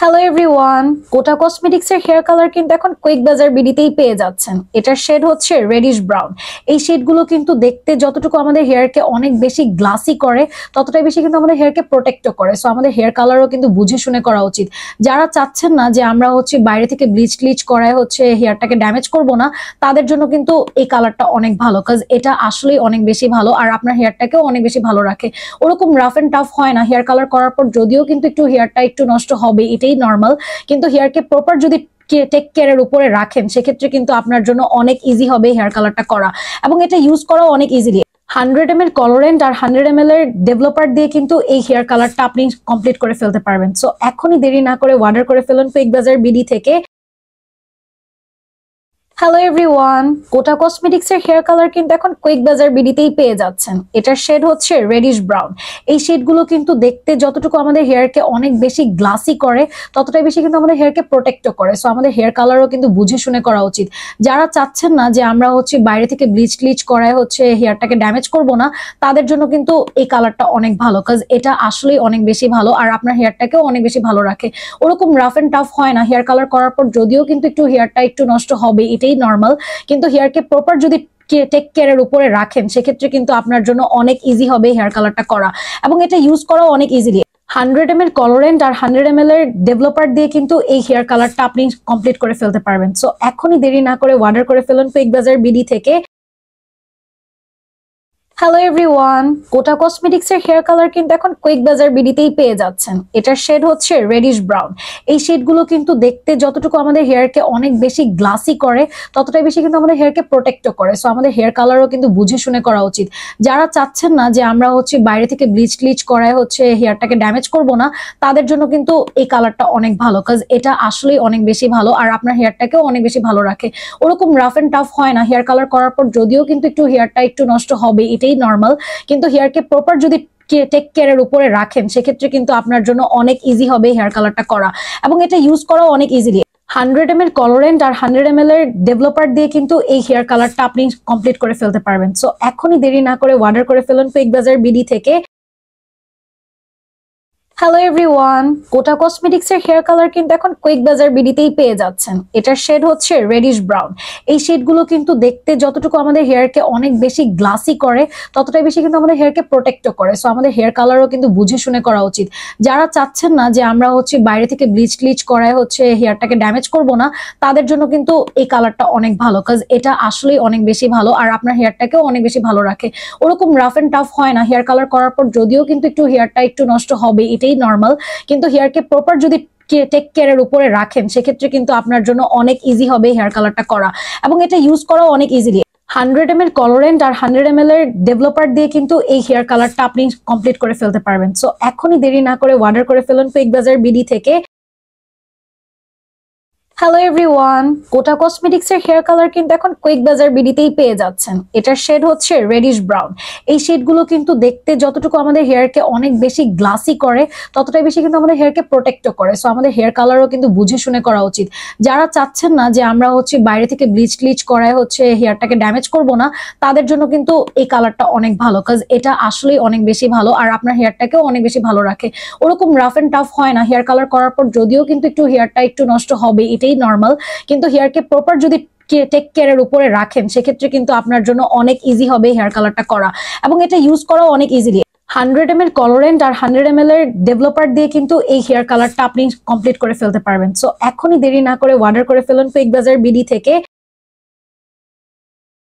Hello everyone, কোটা cosmetics এর hair colour কিন্তু এখন কুইক বাজার বিডিতেই পেয়ে যাচ্ছেন। এটার শেড হচ্ছে রেডিশ ব্রাউন। এই শেডগুলো কিন্তু দেখতে যতটুকু আমাদের হেয়ারকে অনেক বেশি গ্লাসি করে, ততটাই বেশি কিন্তু আমাদের হেয়ারকে প্রোটেক্টও করে। সো আমাদের হেয়ার কালারও কিন্তু বুঝে শুনে করা উচিত। যারা চাচ্ছেন না যে আমরা বাইরে থেকে ব্লিচ ক্লিচ করায় হেয়ারটাকে ড্যামেজ করব না, তাদের জন্য কিন্তু এই কালারটা অনেক ভালো, কাজ এটা আসলেই অনেক বেশি ভালো আর আপনার হেয়ারটাকেও অনেক বেশি ভালো রাখে। ওরকম রাফ এন্ড টাফ হয় না হেয়ার কালার করার পর, যদিও কিন্তু একটু হেয়ারটা একটু নষ্ট হবে, এটাই নর্মাল। কিন্তু হেয়ারকে প্রপার যদি টেক কেয়ারের উপরে রাখেন, সেক্ষেত্রে কিন্তু আপনার জন্য অনেক ইজি হবে হেয়ার কালারটা করা, এবং এটা ইউজ করাও অনেক ইজিলি। 100 ml কলোরেন্ট আর 100 ml এর ডেভেলপার দিয়ে কিন্তু এই হেয়ার কালারটা আপনি কমপ্লিট করে ফেলতে পারবেন। সো এখনই দেরি না করে অর্ডার করে ফেলুন কুইক বাজার বিডি থেকে। হ্যালো এভরিওয়ান, কোটা কসমেটিক্স এর হেয়ার কালার কিন্তু এখন কুইক বাজার বিডিতেই পেয়ে যাচ্ছেন। এটার শেড হচ্ছে রেডিশ ব্রাউন। এই শেডগুলো কিন্তু দেখতে যতটুকু আমাদের হেয়ারকে অনেক বেশি গ্লাসি করে, ততটাই বেশি কিন্তু আমাদের হেয়ারকে প্রোটেক্টও করে। সো আমাদের হেয়ার কালারও কিন্তু বুঝে শুনে করা উচিত। যারা চাচ্ছেন না যে আমরা বাইরে থেকে ব্লিচ ক্লিচ করায় হেয়ারটাকে ড্যামেজ করব না, তাদের জন্য কিন্তু এই কালারটা অনেক ভালো, কাজ এটা আসলেই অনেক বেশি ভালো আর আপনার হেয়ারটাকেও অনেক বেশি ভালো রাখে। ওরকম রাফ এন্ড টাফ হয় না হেয়ার কালার করার পর, যদিও কিন্তু একটু হেয়ারটা একটু নষ্ট হবে, এটাই নর্মাল। কিন্তু হেয়ারকে প্রপার যদি টেক কেয়ারের উপরে রাখেন, সেক্ষেত্রে কিন্তু আপনার জন্য অনেক ইজি হবে হেয়ার কালারটা করা, এবং এটা ইউজ করাও অনেক ইজিলি। 100 ml কলোরেন্ট আর 100 ml এর ডেভেলপার দিয়ে কিন্তু এই হেয়ার কালারটা আপনি কমপ্লিট করে ফেলতে পারবেন। সো এখনই দেরি না করে অর্ডার করে ফেলুন কুইক বাজার বিডি থেকে। হ্যালো এভরিওয়ান, কোটা কসমেটিক্স এর হেয়ার কালার কিন্তু এখন কুইক বাজার বিডিতেই পেয়ে যাচ্ছেন। এটার শেড হচ্ছে রেডিশ ব্রাউন। এই শেডগুলো কিন্তু দেখতে যতটুকু আমাদের হেয়ারকে অনেক বেশি গ্লাসি করে, ততটাই বেশি কিন্তু আমাদের হেয়ারকে প্রোটেক্টও করে। সো আমাদের হেয়ার কালারও কিন্তু বুঝে শুনে করা উচিত। যারা চাচ্ছেন না যে আমরা বাইরে থেকে ব্লিচ ক্লিচ করায় হেয়ারটাকে ড্যামেজ করব না, তাদের জন্য কিন্তু এই কালারটা অনেক ভালো, কাজ এটা আসলেই অনেক বেশি ভালো আর আপনার হেয়ারটাকেও অনেক বেশি ভালো রাখে। ওরকম রাফ এন্ড টাফ হয় না হেয়ার কালার করার পর, যদিও কিন্তু একটু হেয়ারটা একটু নষ্ট হবে, এটাই নর্মাল। কিন্তু হেয়ারকে প্রপার যদি টেক কেয়ারের উপরে রাখেন, সেক্ষেত্রে কিন্তু আপনার জন্য অনেক ইজি হবে হেয়ার কালারটা করা, এবং এটা ইউজ করাও অনেক ইজিলি। 100 ml কলোরেন্ট আর 100 ml এর ডেভেলপার দিয়ে কিন্তু এই হেয়ার কালারটা আপনি কমপ্লিট করে ফেলতে পারবেন। সো এখনই দেরি না করে অর্ডার করে ফেলুন কুইক বাজার বিডি থেকে। হ্যালো এভরিওয়ান, কোটা কসমেটিক্স এর হেয়ার কালার কিন্তু এখন কুইক বাজার বিডিতেই পেয়ে যাচ্ছেন। এটার শেড হচ্ছে রেডিশ ব্রাউন। এই শেডগুলো কিন্তু দেখতে যতটুকু আমাদের হেয়ারকে অনেক বেশি গ্লাসি করে, ততটাই বেশি কিন্তু আমাদের হেয়ারকে প্রোটেক্টও করে। সো আমাদের হেয়ার কালারও কিন্তু বুঝে শুনে করা উচিত। যারা চাচ্ছেন না যে আমরা বাইরে থেকে ব্লিচ ক্লিচ করায় হেয়ারটাকে ড্যামেজ করব না, তাদের জন্য কিন্তু এই কালারটা অনেক ভালো, কাজ এটা আসলেই অনেক বেশি ভালো আর আপনার হেয়ারটাকেও অনেক বেশি ভালো রাখে। ওরকম রাফ এন্ড টাফ হয় না হেয়ার কালার করার পর, যদিও কিন্তু একটু হেয়ারটা একটু নষ্ট হবে, এটাই নর্মাল। কিন্তু হেয়ারকে প্রপার যদি টেক কেয়ারের উপরে রাখেন, সেক্ষেত্রে কিন্তু আপনার জন্য অনেক ইজি হবে হেয়ার কালারটা করা, এবং এটা ইউজ করাও অনেক ইজিলি। 100 ml কলোরেন্ট আর 100 ml এর ডেভেলপার দিয়ে কিন্তু এই হেয়ার কালারটা আপনি কমপ্লিট করে ফেলতে পারবেন। সো এখনই দেরি না করে অর্ডার করে ফেলুন কুইক বাজার বিডি থেকে। হ্যালো এভরিওয়ান, কোটা কসমেটিক্স এর হেয়ার কালার কিন্তু এখন কুইক বাজার বিডিতেই পেয়ে যাচ্ছেন। এটার শেড হচ্ছে রেডিশ ব্রাউন। এই শেডগুলো কিন্তু দেখতে যতটুকু আমাদের হেয়ারকে অনেক বেশি গ্লাসি করে, ততটাই বেশি কিন্তু আমাদের হেয়ারকে প্রোটেক্টও করে। সো আমাদের হেয়ার কালারও কিন্তু বুঝে শুনে করা উচিত। যারা চাচ্ছেন না যে আমরা বাইরে থেকে ব্লিচ ক্লিচ করায় হেয়ারটাকে ড্যামেজ করব না, তাদের জন্য কিন্তু এই কালারটা অনেক ভালো, কাজ এটা আসলেই অনেক বেশি ভালো আর আপনার হেয়ারটাকেও অনেক বেশি ভালো রাখে। ওরকম রাফ এন্ড টাফ হয় না হেয়ার কালার করার পর, যদিও কিন্তু একটু হেয়ারটা একটু নষ্ট হবে, এটাই নর্মাল। কিন্তু হেয়ারকে প্রপার যদি টেক কেয়ারের উপরে রাখেন, সেক্ষেত্রে কিন্তু আপনার জন্য অনেক ইজি হবে হেয়ার কালারটা করা, এবং এটা ইউজ করাও অনেক ইজিলি। 100 ml কলোরেন্ট আর 100 ml এর ডেভেলপার দিয়ে কিন্তু এই হেয়ার কালারটা আপনি কমপ্লিট করে ফেলতে পারবেন। সো এখনই দেরি না করে অর্ডার করে ফেলুন কুইক বাজার বিডি থেকে।